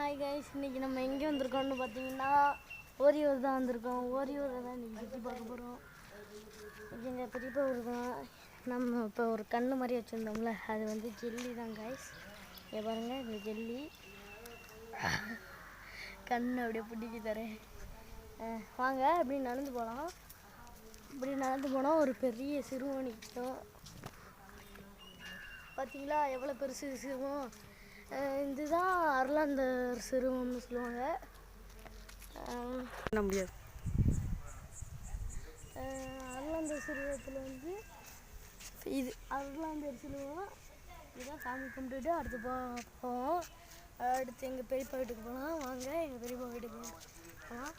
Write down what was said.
Hi guys, இன்றைக்கி நம்ம எங்கே வந்திருக்கோம்னு பார்த்தீங்கன்னா ஓரியூர் தான் வந்திருக்கோம். ஓரியூரை தான் இன்றைக்கி சுற்றி பார்க்க போகிறோம். இன்றைக்கி எங்கள் பெரியப்பா ஊர் தான். நம்ம இப்போ ஒரு கண்ணு மாதிரி வச்சுருந்தோம்ல, அது வந்து ஜெல்லி தான் கைஸ். இங்கே பாருங்கள், இந்த ஜெல்லி கண்ணு அப்படியே பிடிக்கி தரேன். வாங்க அப்படி நடந்து போகலாம். இப்படி நடந்து போனால் ஒரு பெரிய சிறுவன் நிற்கும். பார்த்தீங்களா எவ்வளோ பெருசு சிறுவம். இதுதான் அருளாந்தர் சிறுவம்னு சொல்லுவாங்க. முடியாது. அருளாந்தர் சிறுவத்தில் வந்து இது அருளாந்தர் சிறுவம். இதுதான் சாமி கும்பிட்டுட்டு அடுத்து போவோம். அடுத்து எங்கள் பெரியப்பா வீட்டுக்கு போகலாம். வாங்க எங்கள் பெரியப்பா வீட்டுக்கு போகலாம்.